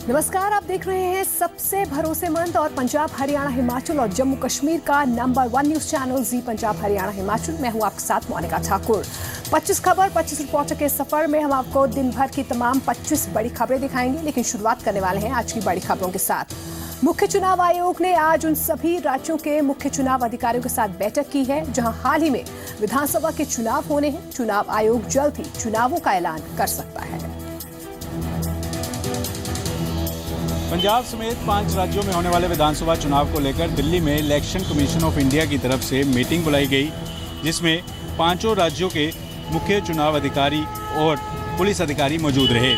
नमस्कार, आप देख रहे हैं सबसे भरोसेमंद और पंजाब हरियाणा हिमाचल और जम्मू कश्मीर का नंबर 1 न्यूज चैनल जी पंजाब हरियाणा हिमाचल। मैं हूं आपके साथ मोनिका ठाकुर। 25 खबर 25 रिपोर्टर के सफर में हम आपको दिन भर की तमाम 25 बड़ी खबरें दिखाएंगे, लेकिन शुरुआत करने वाले हैं आज की बड़ी खबरों के साथ। मुख्य चुनाव आयोग ने आज उन सभी राज्यों के मुख्य चुनाव अधिकारियों के साथ बैठक की है जहां हाल ही में विधानसभा के चुनाव होने हैं। चुनाव आयोग जल्द ही चुनावों का ऐलान कर सकता है। पंजाब समेत 5 राज्यों में होने वाले विधानसभा चुनाव को लेकर दिल्ली में इलेक्शन कमीशन ऑफ इंडिया की तरफ से मीटिंग बुलाई गई, जिसमें 5 राज्यों के मुख्य चुनाव अधिकारी और पुलिस अधिकारी मौजूद रहे।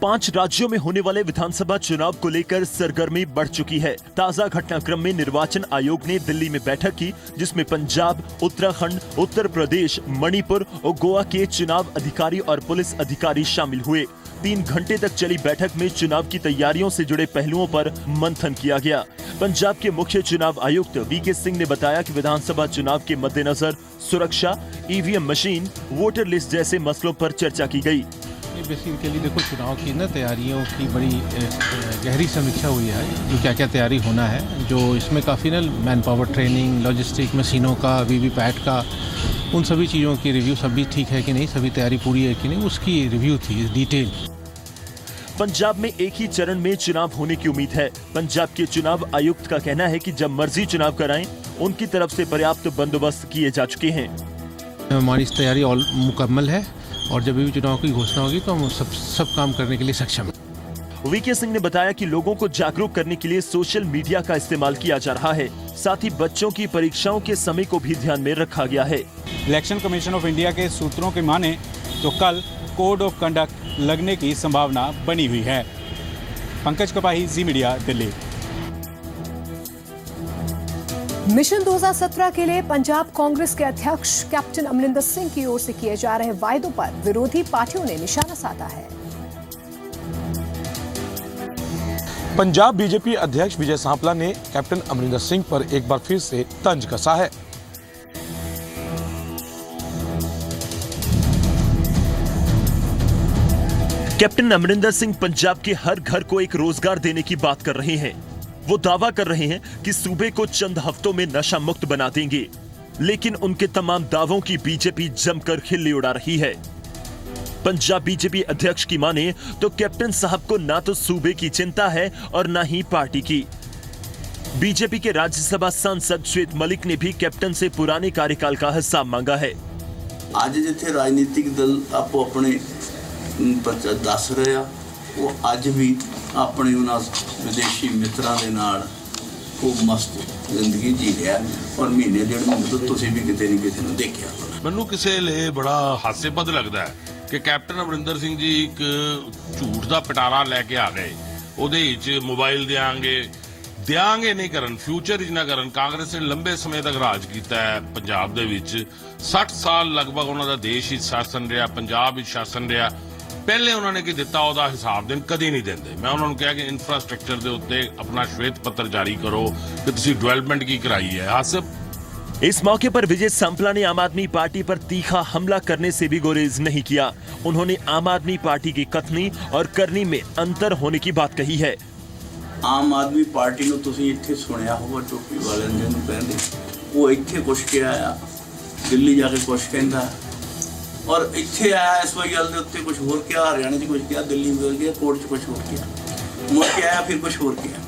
5 राज्यों में होने वाले विधानसभा चुनाव को लेकर सरगर्मी बढ़ चुकी है। ताजा घटनाक्रम में निर्वाचन आयोग ने दिल्ली में बैठक की, जिसमें पंजाब, उत्तराखंड, उत्तर प्रदेश, मणिपुर और गोवा के चुनाव अधिकारी और पुलिस अधिकारी शामिल हुए। 3 घंटे तक चली बैठक में चुनाव की तैयारियों से जुड़े पहलुओं पर मंथन किया गया। पंजाब के मुख्य चुनाव आयुक्त वीके सिंह ने बताया कि विधानसभा चुनाव के मद्देनजर सुरक्षा, ईवीएम मशीन, वोटर लिस्ट जैसे मसलों पर चर्चा की गई। बेसिकली देखो, चुनाव की तैयारियों की बड़ी गहरी समीक्षा हुई है, जो क्या क्या तैयारी होना है, जो इसमें काफ़ी मैन पावर ट्रेनिंग, लॉजिस्टिक, मशीनों का, वीवीपैट का, उन सभी चीज़ों की रिव्यू, सभी ठीक है कि नहीं, सभी तैयारी पूरी है कि नहीं, उसकी रिव्यू थी डिटेल। पंजाब में एक ही चरण में चुनाव होने की उम्मीद है। पंजाब के चुनाव आयुक्त का कहना है कि जब मर्जी चुनाव कराएं, उनकी तरफ से पर्याप्त बंदोबस्त किए जा चुके हैं। हमारी तैयारी ऑल मुकम्मल है और जब भी चुनाव की घोषणा होगी तो हम सब काम करने के लिए सक्षम हैं। वीके सिंह ने बताया कि लोगों को जागरूक करने के लिए सोशल मीडिया का इस्तेमाल किया जा रहा है। साथ ही बच्चों की परीक्षाओं के समय को भी ध्यान में रखा गया है। इलेक्शन कमीशन ऑफ इंडिया के सूत्रों के माने तो कल कोड ऑफ कंडक्ट लगने की संभावना बनी हुई है। पंकज कपाही, जी मीडिया, दिल्ली। मिशन 2017 के लिए पंजाब कांग्रेस के अध्यक्ष कैप्टन अमरिंदर सिंह की ओर से किए जा रहे वायदों पर विरोधी पार्टियों ने निशाना साधा है। पंजाब बीजेपी अध्यक्ष विजय सांपला ने कैप्टन अमरिंदर सिंह पर एक बार फिर से तंज कसा है। कैप्टन अमरिंदर सिंह पंजाब के हर घर को एक रोजगार देने की बात कर रहे हैं। वो दावा कर रहे हैं कि सूबे को चंद हफ्तों में नशा मुक्त बना देंगे, लेकिन उनके तमाम दावों की बीजेपी जमकर खिल्ली उड़ा रही है। पंजाब बीजेपी अध्यक्ष की माने तो कैप्टन साहब को ना तो सूबे की चिंता है और ना ही पार्टी की। बीजेपी के राज्यसभा सांसद श्वेत मलिक ने भी कैप्टन से पुराने कार्यकाल का हिसाब मांगा है। आज जिथे राजनीतिक दल आपो अपने दस रहे आ, वो अज भी अपने उन्होंने विदेशी मित्रों के नाल खूब मस्त जिंदगी जी रहा और महीने 1.5 महीने तो तुसी भी किते नहीं किते ने देखिया। मैनू किसे लिए बड़ा हास्यास्पद लगता है कि कैप्टन अमरिंदर सिंह जी एक झूठ का पिटारा लैके आ गए। ਉਹਦੇ ਵਿੱਚ मोबाइल देंगे नहीं करन, फ्यूचर ना करन। कांग्रेस ने लंबे समय तक राज किया है पंजाब दे विच। 60 साल लगभग उन्होंने देश ही शासन रहा, पंजाब ही शासन रहा। पहले उन्होंने की दिता ਉਹਦਾ हिसाब देन कदी नहीं देंगे। मैं उन्होंने कहा कि इंफ्रास्ट्रक्चर के उत्ते अपना श्वेत पत्र जारी करो कि तुसी डेवलपमेंट की कराई है। हासिफ इस मौके पर विजय सांपला ने आम आदमी पार्टी पर तीखा हमला करने से भी गुरेज नहीं किया। उन्होंने आम आदमी पार्टी की कथनी और करनी में अंतर होने की बात कही है। आम आदमी पार्टी को तुसी इत्थे सुनिया होगा, टोपी वाले जिन्होंने कहते वो इत्थे कुछ कहा आया, दिल्ली जाके कुछ कहता और इत्थे आया इस वही गल के उत्ते कुछ होर किया, हरियाणा च कुछ किया, दिल्ली में गया, कोर्ट च कुछ होर किया, मुड़ के आया फिर कुछ होर किया।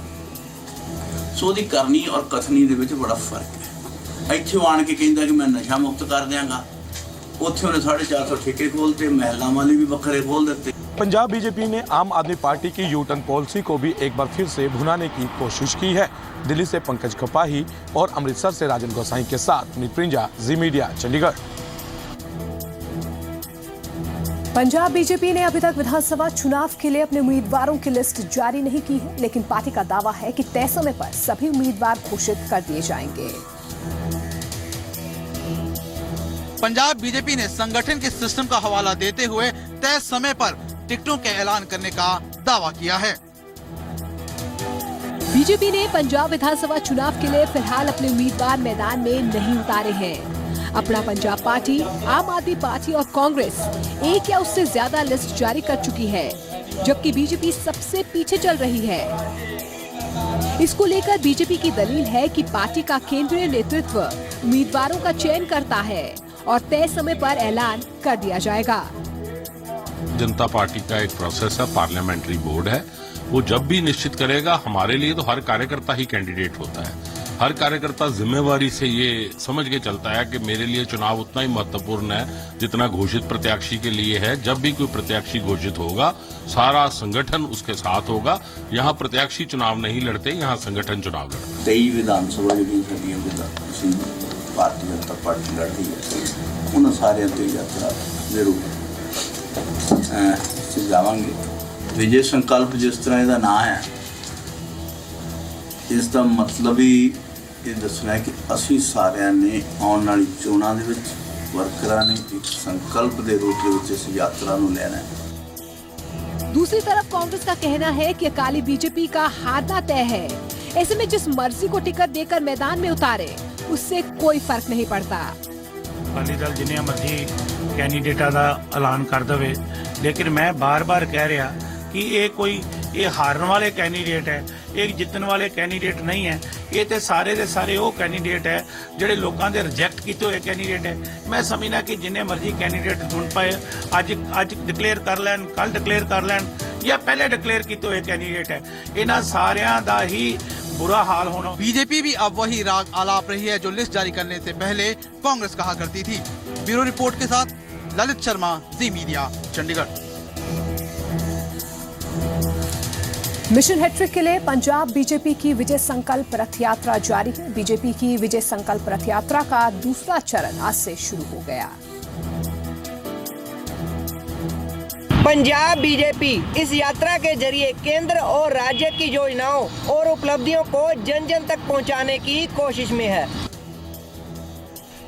सो दी करनी और कथनी दे विच बड़ा फर्क है। इत्थे आण के कहंदा कि मैं नशा मुक्त कर देंगा, उत्थे उन्हें 450 ठेके खोलते, महला वाले भी बखरे खोल देते। पंजाब बीजेपी ने आम आदमी पार्टी की यूटर्न पॉलिसी को भी एक बार फिर से भुनाने की कोशिश की है। दिल्ली से पंकज कपाही और अमृतसर से राजन गोसाई के साथ निप्रिंजा, जी मीडिया, चंडीगढ़। पंजाब बीजेपी ने अभी तक विधानसभा चुनाव के लिए अपने उम्मीदवारों की लिस्ट जारी नहीं की है, लेकिन पार्टी का दावा है कि तय समय पर सभी उम्मीदवार घोषित कर दिए जाएंगे। पंजाब बीजेपी ने संगठन के सिस्टम का हवाला देते हुए तय समय पर टिकटों के ऐलान करने का दावा किया है। बीजेपी ने पंजाब विधानसभा चुनाव के लिए फिलहाल अपने उम्मीदवार मैदान में नहीं उतारे हैं। अपना पंजाब पार्टी, आम आदमी पार्टी और कांग्रेस एक या उससे ज्यादा लिस्ट जारी कर चुकी है। जबकि बीजेपी सबसे पीछे चल रही है। इसको लेकर बीजेपी की दलील है कि पार्टी का केंद्रीय नेतृत्व उम्मीदवारों का चयन करता है और तय समय पर ऐलान कर दिया जाएगा। जनता पार्टी का एक प्रोसेस है, पार्लियामेंट्री बोर्ड है, वो जब भी निश्चित करेगा। हमारे लिए तो हर कार्यकर्ता ही कैंडिडेट होता है। हर कार्यकर्ता जिम्मेवारी से ये समझ के चलता है कि मेरे लिए चुनाव उतना ही महत्वपूर्ण है जितना घोषित प्रत्याशी के लिए है। जब भी कोई प्रत्याशी घोषित होगा, सारा संगठन उसके साथ होगा। यहाँ प्रत्याशी चुनाव नहीं लड़ते, यहाँ संगठन चुनाव लड़ता है। 23 विधानसभा जी भारतीय जनता पार्टी लड़ रही है, उन सारे ते यात्रा जरूर जावांगे। विजय संकल्प जिस तरह इसका नाम है, इसका मतलब ही ये दसना है कि असी सारिਆਂ ने आने वाली चोणां दे विच वर्करां ने एक संकल्प के रूप में इस यात्रा नूं लेना है। दूसरी तरफ कांग्रेस का कहना है कि अकाली बीजेपी का हारना तय है। ऐसे में जिस मर्जी को टिकट देकर मैदान में उतारे, उससे कोई फर्क नहीं पड़ता। अकाली दल जिन्ने मर्जी कैंडिडेटा का ऐलान कर दे, लेकिन मैं बार बार कह रहा कि ये हारन वाले कैंडिडेट है, एक जितने वाले कैंडिडेट नहीं है। ये तो सारे के सारे वो कैंडिडेट है जिहड़े लोगों के रिजेक्ट किए हुए कैंडिडेट है। मैं समझना कि जिन्ने मर्जी कैंडिडेट चुन पाए, अज डिकलेयर कर लैन, कल डिकलेयर कर लैन, या पहले डिकलेयर किए हुए कैंडिडेट है। इन्हां सारियां दा ही बुरा हाल होना। बीजेपी भी अब वही राग आलाप रही है जो लिस्ट जारी करने से पहले कांग्रेस कहा करती थी। ब्यूरो रिपोर्ट के साथ ललित शर्मा, जी मीडिया, चंडीगढ़। मिशन हैट्रिक के लिए पंजाब बीजेपी की विजय संकल्प रथ यात्रा जारी है। बीजेपी की विजय संकल्प रथ यात्रा का दूसरा चरण आज से शुरू हो गया। पंजाब बीजेपी इस यात्रा के जरिए केंद्र और राज्य की योजनाओं और उपलब्धियों को जन जन तक पहुंचाने की कोशिश में है।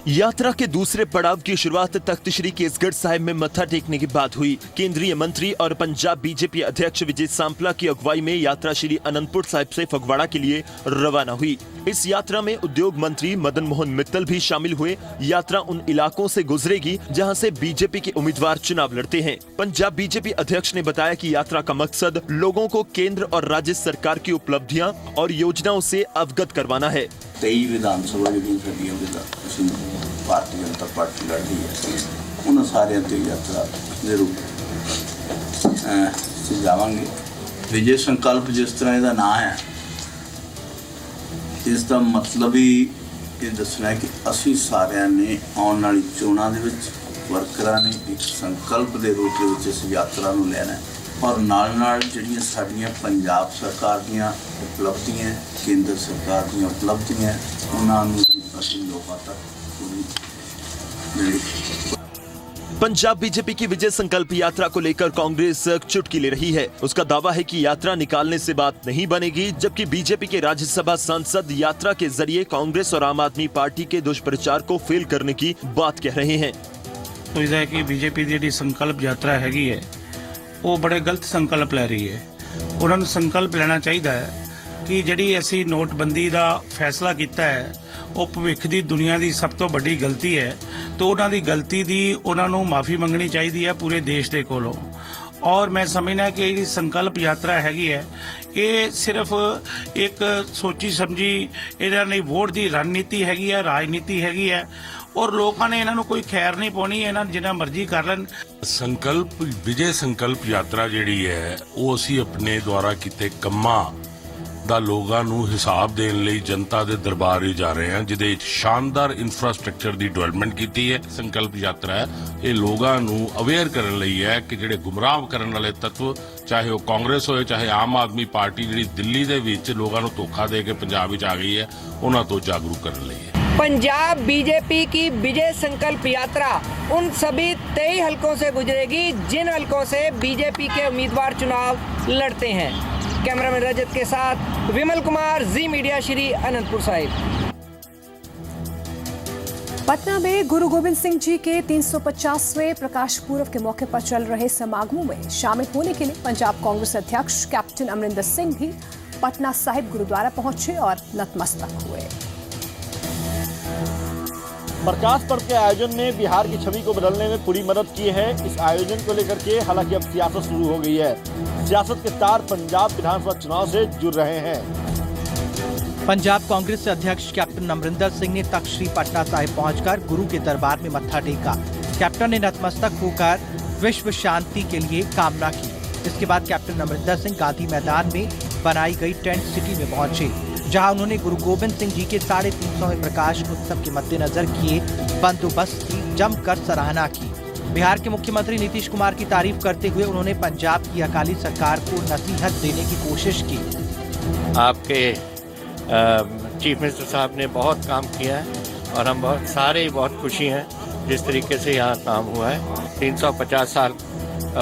यात्रा के दूसरे पड़ाव की शुरुआत तख्त श्री केसगढ़ साहिब में मत्था टेकने के बाद हुई। केंद्रीय मंत्री और पंजाब बीजेपी अध्यक्ष विजय सांपला की अगुवाई में यात्रा श्री अनंतपुर साहिब से फगवाड़ा के लिए रवाना हुई। इस यात्रा में उद्योग मंत्री मदन मोहन मित्तल भी शामिल हुए। यात्रा उन इलाकों से गुजरेगी जहां से बीजेपी के उम्मीदवार चुनाव लड़ते हैं। पंजाब बीजेपी अध्यक्ष ने बताया कि यात्रा का मकसद लोगों को केंद्र और राज्य सरकार की उपलब्धियां और योजनाओं से अवगत करवाना है। 23 विधानसभा जी भारतीय जनता पार्टी लड़ रही है, उन सारे ते यात्रा जरूर जावांगे। विजय संकल्प जिस तरह इसका नाम है, इसका मतलब ही ये दसना है कि असी सारिਆਂ ने आने वाली चोणां दे विच वर्करां ने एक संकल्प के रूप में इस यात्रा नूं लेना है और नाल जिहड़ियां साडीआं पंजाब सरकार दीआं उपलब्धियां, केंद्र सरकार दीआं उपलब्धियां, उन्हां नूं असीं लोकां तक पंजाब बीजेपी की विजय संकल्प यात्रा को लेकर कांग्रेस चुटकी ले रही है। उसका दावा है कि यात्रा निकालने से बात नहीं बनेगी, जबकि बीजेपी के राज्यसभा सांसद यात्रा के जरिए कांग्रेस और आम आदमी पार्टी के दुष्प्रचार को फेल करने की बात कह रहे हैं। तो यह है कि बीजेपी की जी संकल्प यात्रा हैगी है, वो बड़े गलत संकल्प लै रही है। उन्होंने संकल्प लेना चाहिए कि जिहड़ी असी नोटबंदी का फैसला किया है, वो भविख की दुनिया की सब तो बड़ी गलती है। तो उन्हों की गलती की उन्होंने माफ़ी मंगनी चाहिए है पूरे देश के कोलों। और मैं समझना कि ये संकल्प यात्रा हैगी है, ये सिर्फ एक सोची समझी इन्होंने वोट की रणनीति हैगी है, राजनीति हैगी है, और लोगों ने इन्हों कोई खैर नहीं पानी। इन्होंने जिन्ना मर्जी कर लें। संकल्प विजय संकल्प यात्रा जिहड़ी है, वो असी अपने द्वारा किए कम्मां ਦਾ ਲੋਕਾਂ ਨੂੰ ਹਿਸਾਬ ਦੇਣ ਲਈ ਜਨਤਾ ਦੇ ਦਰਬਾਰ ਹੀ ਜਾ ਰਹੇ ਹਾਂ, ਜਿਹਦੇ ਵਿੱਚ ਸ਼ਾਨਦਾਰ ਇਨਫਰਾਸਟ੍ਰਕਚਰ ਦੀ ਡਿਵੈਲਪਮੈਂਟ ਕੀਤੀ ਹੈ। ਸੰਕਲਪ ਯਾਤਰਾ ਹੈ, ਇਹ ਲੋਕਾਂ ਨੂੰ ਅਵੇਅਰ ਕਰਨ ਲਈ ਹੈ ਕਿ ਜਿਹੜੇ ਗੁੰਮਰਾਹ ਕਰਨ ਵਾਲੇ ਤੱਤਵ, ਚਾਹੇ ਉਹ ਕਾਂਗਰਸ ਹੋਏ ਚਾਹੇ ਆਮ ਆਦਮੀ ਪਾਰਟੀ ਜਿਹੜੀ ਦਿੱਲੀ ਦੇ ਵਿੱਚ ਲੋਕਾਂ ਨੂੰ ਧੋਖਾ ਦੇ ਕੇ ਪੰਜਾਬ ਵਿੱਚ ਆ ਗਈ ਹੈ, ਉਹਨਾਂ ਤੋਂ ਜਾਗਰੂਕ ਕਰਨ ਲਈ ਹੈ। पंजाब बीजेपी की विजय संकल्प यात्रा उन सभी 23 हलकों से गुजरेगी जिन हलकों से बीजेपी के उम्मीदवार चुनाव लड़ते हैं। कैमरामैन रजत के साथ विमल कुमार, जी मीडिया, श्री अनंतपुर साहिब। पटना में गुरु गोविंद सिंह जी के 350वें प्रकाश पूर्व के मौके पर चल रहे समागमों में शामिल होने के लिए पंजाब कांग्रेस अध्यक्ष कैप्टन अमरिंदर सिंह भी पटना साहिब गुरुद्वारा पहुंचे और नतमस्तक हुए। प्रकाश पर्व के आयोजन ने बिहार की छवि को बदलने में पूरी मदद की है। इस आयोजन को लेकर के हालांकि अब सियासत शुरू हो गई है। सियासत के तार पंजाब विधानसभा चुनाव से जुड़ रहे हैं। पंजाब कांग्रेस अध्यक्ष कैप्टन अमरिंदर सिंह ने तख्त श्री पटना साहिब पहुंचकर गुरु के दरबार में मत्था टेका। कैप्टन ने नतमस्तक होकर विश्व शांति के लिए कामना की। इसके बाद कैप्टन अमरिंदर सिंह गांधी मैदान में बनाई गई टेंट सिटी में पहुंचे, जहां उन्होंने गुरु गोविंद सिंह जी के 350वें प्रकाश उत्सव के मद्देनजर किए बंदोबस्त की जमकर सराहना की। बिहार के मुख्यमंत्री नीतीश कुमार की तारीफ करते हुए उन्होंने पंजाब की अकाली सरकार को नसीहत देने की कोशिश की। आपके चीफ मिनिस्टर साहब ने बहुत काम किया है और हम बहुत खुशी हैं जिस तरीके से यहाँ काम हुआ है। 350 साल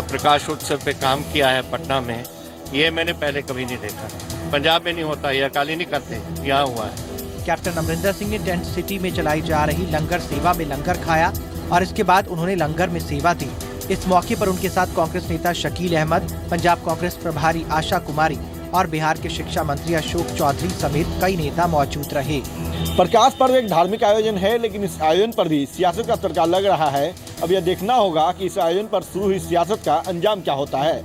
प्रकाश उत्सव पे काम किया है पटना में, ये मैंने पहले कभी नहीं देखा। पंजाब में नहीं होता, ये अकाली नहीं करते, यहाँ हुआ है। कैप्टन अमरिंदर सिंह ने टेंट सिटी में चलाई जा रही लंगर सेवा में लंगर खाया और इसके बाद उन्होंने लंगर में सेवा दी। इस मौके पर उनके साथ कांग्रेस नेता शकील अहमद, पंजाब कांग्रेस प्रभारी आशा कुमारी और बिहार के शिक्षा मंत्री अशोक चौधरी समेत कई नेता मौजूद रहे। प्रकाश पर्व एक धार्मिक आयोजन है, लेकिन इस आयोजन पर भी सियासत का तड़का लग रहा है। अब यह देखना होगा कि इस आयोजन पर शुरू हुई सियासत का अंजाम क्या होता है।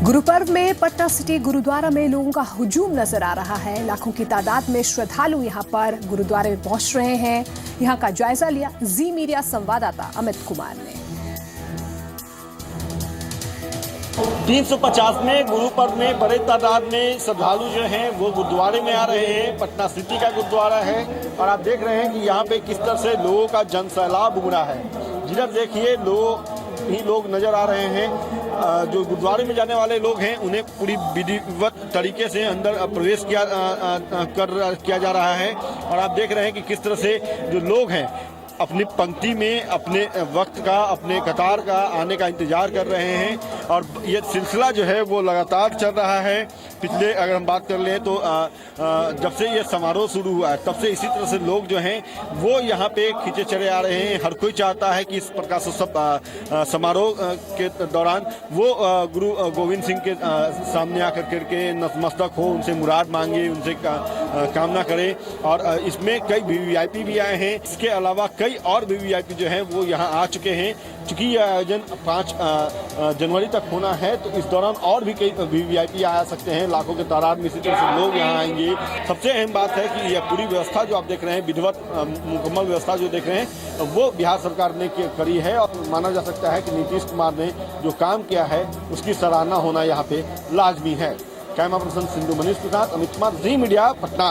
गुरु पर्व में पटना सिटी गुरुद्वारा में लोगों का हुजूम नजर आ रहा है। लाखों की तादाद में श्रद्धालु यहां पर गुरुद्वारे में पहुंच रहे हैं। यहां का जायजा लिया जी मीडिया संवाददाता अमित कुमार ने। 350 में गुरु पर्व में बड़े तादाद में श्रद्धालु जो हैं वो गुरुद्वारे में आ रहे हैं। पटना सिटी का गुरुद्वारा है और आप देख रहे हैं कि यहाँ पे किस तरह से लोगों का जनसैलाब उमड़ा है। जिधर देखिए लोग नजर आ रहे हैं। जो गुरुद्वारे में जाने वाले लोग हैं उन्हें पूरी विधिवत तरीके से अंदर प्रवेश किया जा रहा है और आप देख रहे हैं कि किस तरह से जो लोग हैं अपनी पंक्ति में अपने वक्त का, अपने कतार का आने का इंतजार कर रहे हैं और ये सिलसिला जो है वो लगातार चल रहा है। पिछले अगर हम बात कर लें तो जब से ये समारोह शुरू हुआ है तब से इसी तरह से लोग जो हैं वो यहाँ पे खींचे चले आ रहे हैं। हर कोई चाहता है कि इस प्रकाशोत्सव समारोह के दौरान वो गुरु गोविंद सिंह के सामने आकर करके नतमस्तक हो, उनसे मुराद मांगे, उनसे कामना करे और इसमें कई वीवीआईपी भी आए हैं। इसके अलावा कई और वीवीआईपी जो हैं वो यहाँ आ चुके हैं। चूंकि यह आयोजन 5 जनवरी तक होना है तो इस दौरान और भी कई वीवीआईपी आ सकते हैं। लाखों के तादाद में इसी तरह से लोग यहाँ आएंगे। सबसे अहम बात है कि यह पूरी व्यवस्था जो आप देख रहे हैं, विधिवत मुकम्मल व्यवस्था जो देख रहे हैं वो बिहार सरकार ने करी है और माना जा सकता है कि नीतीश कुमार ने जो काम किया है उसकी सराहना होना यहाँ पे लाजमी है। कैमरा पर्सन सिंधु मनीष के साथ अमित कुमार, जी मीडिया, पटना।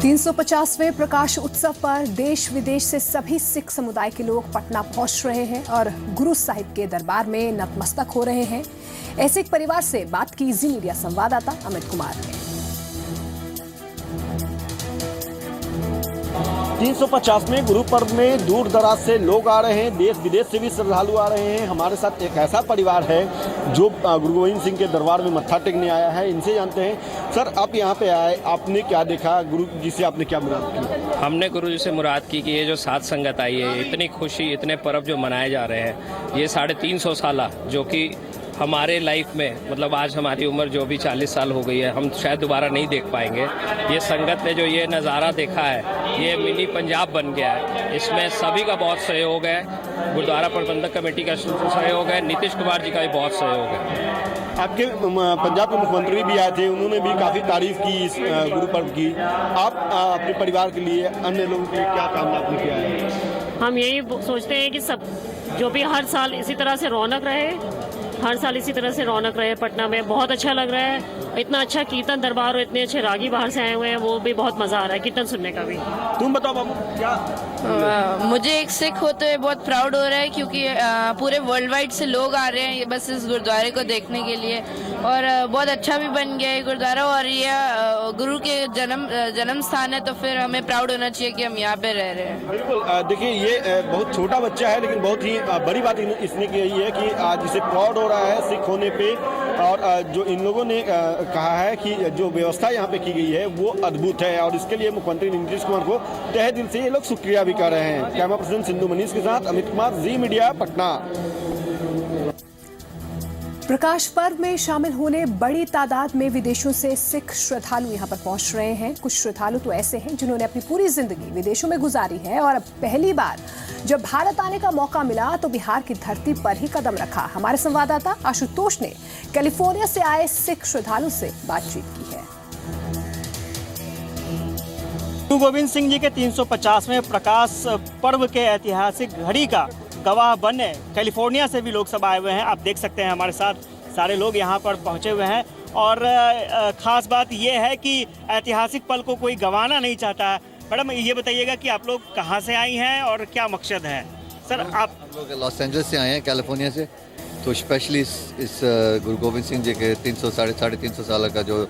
350वें प्रकाश उत्सव पर देश विदेश से सभी सिख समुदाय के लोग पटना पहुंच रहे हैं और गुरु साहिब के दरबार में नतमस्तक हो रहे हैं। ऐसे एक परिवार से बात की जी मीडिया संवाददाता अमित कुमार ने। 350 में गुरु पर्व में दूर दराज से लोग आ रहे हैं, देश विदेश से भी श्रद्धालु आ रहे हैं। हमारे साथ एक ऐसा परिवार है जो गुरु गोविंद सिंह के दरबार में मत्था टेकने आया है। इनसे जानते हैं, सर आप यहाँ पे आए, आपने क्या देखा, गुरु जी से आपने क्या मुराद की? हमने गुरु जी से मुराद की कि ये जो साथ संगत आई है, इतनी खुशी, इतने पर्व जो मनाए जा रहे हैं, ये 350 साल जो कि हमारे लाइफ में, मतलब आज हमारी उम्र जो भी 40 साल हो गई है, हम शायद दोबारा नहीं देख पाएंगे। ये संगत ने जो ये नज़ारा देखा है, ये मिनी पंजाब बन गया है। इसमें सभी का बहुत सहयोग है, गुरुद्वारा प्रबंधक कमेटी का सहयोग है, नीतीश कुमार जी का भी बहुत सहयोग है। आपके पंजाब के मुख्यमंत्री भी आए थे, उन्होंने भी काफ़ी तारीफ की इस गुरु पर्व की। आप अपने परिवार के लिए, अन्य लोगों के लिए क्या कामना आपने किया है? हम यही सोचते हैं कि सब जो भी हर साल इसी तरह से रौनक रहे, हर साल इसी तरह से रौनक रहे पटना में। बहुत अच्छा लग रहा है, इतना अच्छा कीर्तन दरबार और इतने अच्छे रागी बाहर से आए हुए हैं, वो भी बहुत मजा आ रहा है कीर्तन सुनने का भी। तुम बताओ बाबू क्या? मुझे एक सिख होते हुए बहुत प्राउड हो रहा है क्योंकि पूरे वर्ल्ड वाइड से लोग आ रहे हैं ये बस इस गुरुद्वारे को देखने के लिए और बहुत अच्छा भी बन गया है गुरुद्वारा और ये गुरु के जन्म स्थान है, तो फिर हमें प्राउड होना चाहिए कि हम यहाँ पे रह रहे हैं। बिल्कुल, देखिए ये बहुत छोटा बच्चा है लेकिन बहुत ही बड़ी बात इसने की है कि आज इसे प्राउड हो रहा है सिख होने पे और जो इन लोगों ने कहा है कि जो व्यवस्था यहाँ पे की गई है वो अद्भुत है और इसके लिए मुख्यमंत्री नीतीश कुमार को तहे दिल से ये लोग शुक्रिया भी कर रहे हैं। कैमरा पर्सन सिंधु मनीष के साथ अमित कुमार, जी मीडिया, पटना। प्रकाश पर्व में शामिल होने बड़ी तादाद में विदेशों से सिख श्रद्धालु यहां पर पहुंच रहे हैं। कुछ श्रद्धालु तो ऐसे हैं जिन्होंने अपनी पूरी जिंदगी विदेशों में गुजारी है और अब पहली बार जब भारत आने का मौका मिला तो बिहार की धरती पर ही कदम रखा। हमारे संवाददाता आशुतोष ने कैलिफोर्निया से आए सिख श्रद्धालु से बातचीत की है। गुरु गोविंद सिंह जी के 350वें प्रकाश पर्व के ऐतिहासिक घड़ी का गवाह बनने कैलिफोर्निया से भी लोग सब आए हुए हैं। आप देख सकते हैं हमारे साथ सारे लोग यहाँ पर पहुँचे हुए हैं और ख़ास बात ये है कि ऐतिहासिक पल को कोई गंवाना नहीं चाहता है। मैडम ये बताइएगा कि आप लोग कहाँ से आई हैं और क्या मकसद है? सर आप लोग लॉस एंजल्स से आए हैं, कैलिफोर्निया से। तो स्पेशली इस गुरु गोविंद सिंह जी के 300 350 साल का जो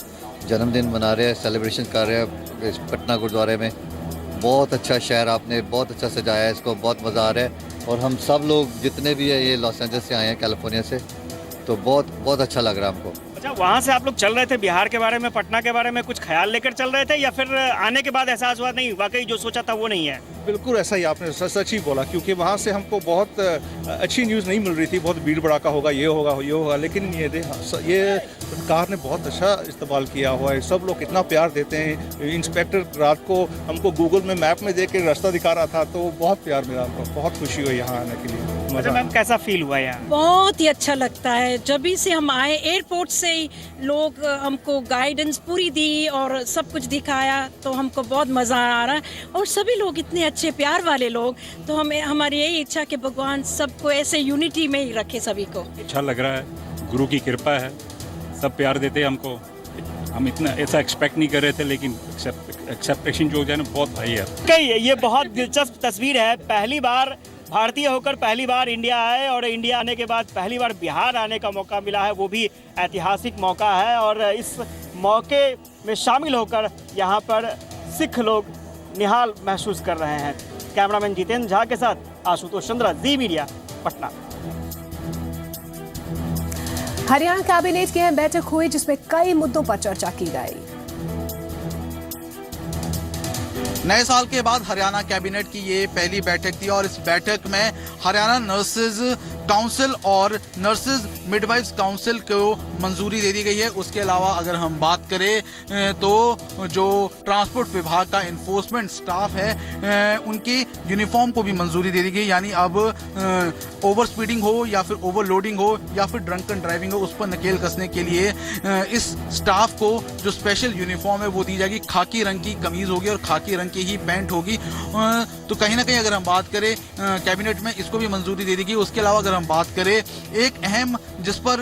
जन्मदिन मना रहे हैं, सेलिब्रेशन कर रहे हैं इस पटना गुरुद्वारे में। बहुत अच्छा शहर आपने बहुत अच्छा सजाया है, इसको बहुत मज़ा आ रहा है। और हम सब लोग जितने भी है ये लॉस एंजल्स से आए हैं कैलिफोर्निया से, तो बहुत अच्छा लग रहा है हमको। अच्छा, वहाँ से आप लोग चल रहे थे बिहार के बारे में, पटना के बारे में कुछ ख्याल लेकर चल रहे थे या फिर आने के बाद एहसास हुआ नहीं वाकई जो सोचा था वो नहीं है? बिल्कुल ऐसा ही आपने सच ही बोला, क्योंकि वहाँ से हमको बहुत अच्छी न्यूज़ नहीं मिल रही थी। बहुत भीड़ भड़ाका होगा, ये होगा, लेकिन ये सरकार ने बहुत अच्छा इस्तेमाल किया हुआ है। सब लोग कितना प्यार देते हैं। इंस्पेक्टर रात को हमको गूगल में मैप में देख के रास्ता दिखा रहा था, तो बहुत प्यार मिला हमको। बहुत खुशी हुई यहाँ आने के लिए। अच्छा मैम, कैसा फील हुआ यहाँ? बहुत ही अच्छा लगता है। जब भी से हम आए एयरपोर्ट से ही लोग हमको गाइडेंस पूरी दी और सब कुछ दिखाया, तो हमको बहुत मज़ा आ रहा है। और सभी लोग इतने अच्छे प्यार वाले लोग, तो हमें हमारी यही इच्छा कि भगवान सबको ऐसे यूनिटी में ही रखे सभी को। अच्छा लग रहा है, गुरु की कृपा है, सब प्यार देते हैं हमको। हम इतना ऐसा एक्सपेक्ट नहीं कर रहे थे, लेकिन एक्सेप्टेशन जो है ना बहुत भाई है। ये बहुत दिलचस्प तस्वीर है। पहली बार भारतीय होकर पहली बार इंडिया आए और इंडिया आने के बाद पहली बार बिहार आने का मौका मिला है, वो भी ऐतिहासिक मौका है। और इस मौके में शामिल होकर यहाँ पर सिख लोग निहाल महसूस कर रहे हैं। कैमरामैन जितेंद्र झा के साथ आशुतोष चंद्रा, जी मीडिया, पटना। हरियाणा कैबिनेट की अहम बैठक हुई जिसमें कई मुद्दों पर चर्चा की गई। नए साल के बाद हरियाणा कैबिनेट की ये पहली बैठक थी और इस बैठक में हरियाणा नर्सेज काउंसिल और नर्सेज मिडवाइफ्स काउंसिल को मंजूरी दे दी गई है। उसके अलावा अगर हम बात करें तो जो ट्रांसपोर्ट विभाग का इन्फोर्समेंट स्टाफ है उनकी यूनिफॉर्म को भी मंजूरी दे दी गई। यानी अब ओवर स्पीडिंग हो या फिर ओवरलोडिंग हो या फिर ड्रंकन ड्राइविंग हो, उस पर नकेल कसने के लिए इस स्टाफ को जो स्पेशल यूनिफॉर्म है वो दी जाएगी। खाकी रंग की कमीज होगी और खाकी रंग की ही पैंट होगी। तो कहीं ना कहीं अगर हम बात करें कैबिनेट में इसको भी मंजूरी दे दी गई। उसके अलावा अगर हम बात करें एक अहम जिस पर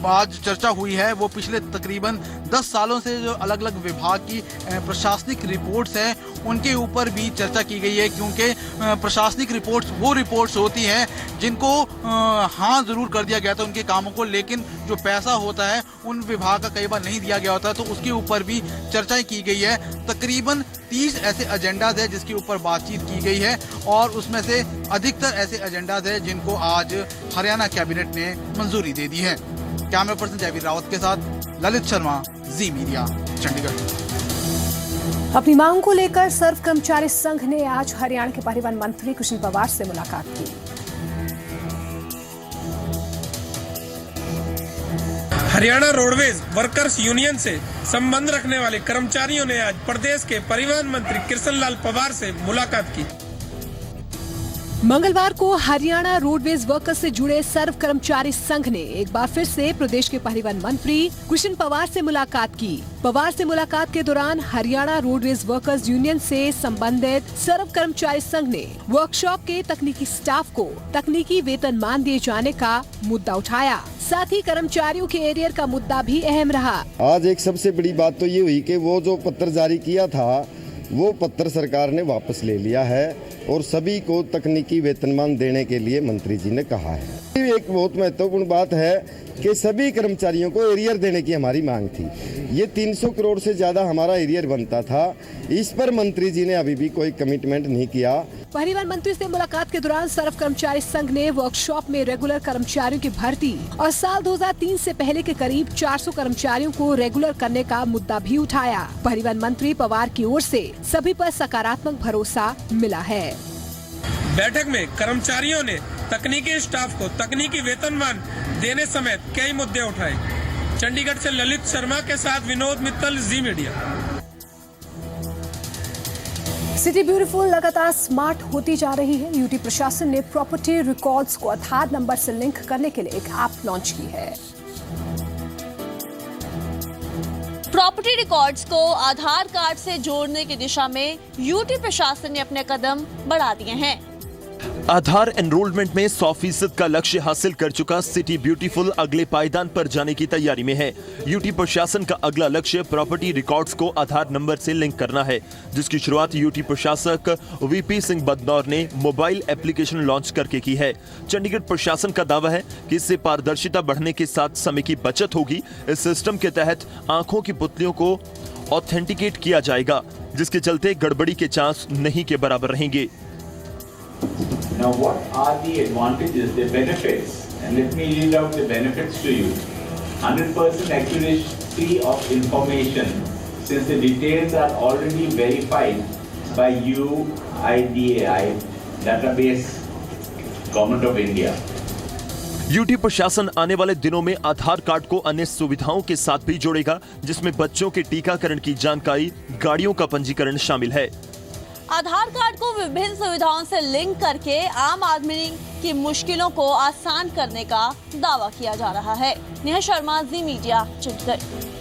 आज चर्चा हुई है वो पिछले तकरीबन 10 सालों से जो अलग अलग विभाग की प्रशासनिक रिपोर्ट्स हैं उनके ऊपर भी चर्चा की गई है। क्योंकि प्रशासनिक रिपोर्ट्स वो रिपोर्ट्स होती हैं जिनको हाँ जरूर कर दिया गया था उनके कामों को, लेकिन जो पैसा होता है उन विभाग का कई बार नहीं दिया गया होता, तो उसके ऊपर भी चर्चाएं की गई है। तकरीबन 30 ऐसे एजेंडाज है जिसके ऊपर बातचीत की गई है और उसमें से अधिकतर ऐसे एजेंडाज है जिनको आज हरियाणा कैबिनेट ने मंजूरी दे दी है। कैमरा पर्सन जयवीर रावत के साथ ललित शर्मा, जी मीडिया, चंडीगढ़। अपनी मांग को लेकर सर्व कर्मचारी संघ ने आज हरियाणा के परिवहन मंत्री कृष्ण पवार से मुलाकात की। हरियाणा रोडवेज वर्कर्स यूनियन से संबंध रखने वाले कर्मचारियों ने आज प्रदेश के परिवहन मंत्री कृष्णलाल पवार से मुलाकात की। मंगलवार को हरियाणा रोडवेज वर्कर्स से जुड़े सर्व कर्मचारी संघ ने एक बार फिर से प्रदेश के परिवहन मंत्री कृष्ण पवार से मुलाकात की। पवार से मुलाकात के दौरान हरियाणा रोडवेज वर्कर्स यूनियन से संबंधित सर्व कर्मचारी संघ ने वर्कशॉप के तकनीकी स्टाफ को तकनीकी वेतनमान दिए जाने का मुद्दा उठाया। साथ ही कर्मचारियों के एरियर का मुद्दा भी अहम रहा। आज एक सबसे बड़ी बात तो ये हुई कि वो जो पत्र जारी किया था वो पत्र सरकार ने वापस ले लिया है और सभी को तकनीकी वेतनमान देने के लिए मंत्री जी ने कहा है। एक बहुत महत्वपूर्ण बात है कि सभी कर्मचारियों को एरियर देने की हमारी मांग थी। ये 300 करोड़ से ज्यादा हमारा एरियर बनता था, इस पर मंत्री जी ने अभी भी कोई कमिटमेंट नहीं किया। परिवहन मंत्री से मुलाकात के दौरान सर्व कर्मचारी संघ ने वर्कशॉप में रेगुलर कर्मचारियों की भर्ती और साल 2003 से पहले के करीब 400 कर्मचारियों को रेगुलर करने का मुद्दा भी उठाया। परिवहन मंत्री पवार की ओर से सभी पर सकारात्मक भरोसा मिला है। बैठक में कर्मचारियों ने तकनीकी स्टाफ को तकनीकी वेतनमान देने समेत कई मुद्दे उठाए। चंडीगढ़ से ललित शर्मा के साथ विनोद मित्तल, जी मीडिया। सिटी ब्यूटीफुल लगातार स्मार्ट होती जा रही है। यूटी प्रशासन ने प्रॉपर्टी रिकॉर्ड्स को आधार नंबर से लिंक करने के लिए एक ऐप लॉन्च की है। प्रॉपर्टी रिकॉर्ड्स को आधार कार्ड से जोड़ने की दिशा में यूटी प्रशासन ने अपने कदम बढ़ा दिए हैं। आधार एनरोलमेंट में 100% का लक्ष्य हासिल कर चुका सिटी ब्यूटीफुल अगले पायदान पर जाने की तैयारी में है। यूटी प्रशासन का अगला लक्ष्य प्रॉपर्टी रिकॉर्ड्स को आधार नंबर से लिंक करना है, जिसकी शुरुआत यूटी प्रशासक वीपी सिंह बदनौर ने मोबाइल एप्लीकेशन लॉन्च करके की है। चंडीगढ़ प्रशासन का दावा है कि इससे पारदर्शिता बढ़ने के साथ समय की बचत होगी। इस सिस्टम के तहत आंखों की पुतलियों को ऑथेंटिकेट किया जाएगा, जिसके चलते गड़बड़ी के चांस नहीं के बराबर रहेंगे। Now, what are the advantages, the benefits? And let me read out the benefits to you. 100% accuracy of information, since the details are already verified by UIDAI database, Government of India. UT प्रशासन आने वाले दिनों में आधार card को अन्य सुविधाओं के साथ भी जोड़ेगा, जिसमें बच्चों के टीकाकरण की जानकारी, गाड़ियों का पंजीकरण शामिल है। आधार कार्ड को विभिन्न सुविधाओं से लिंक करके आम आदमी की मुश्किलों को आसान करने का दावा किया जा रहा है। नेहा शर्मा, जी मीडिया, चंडीगढ़।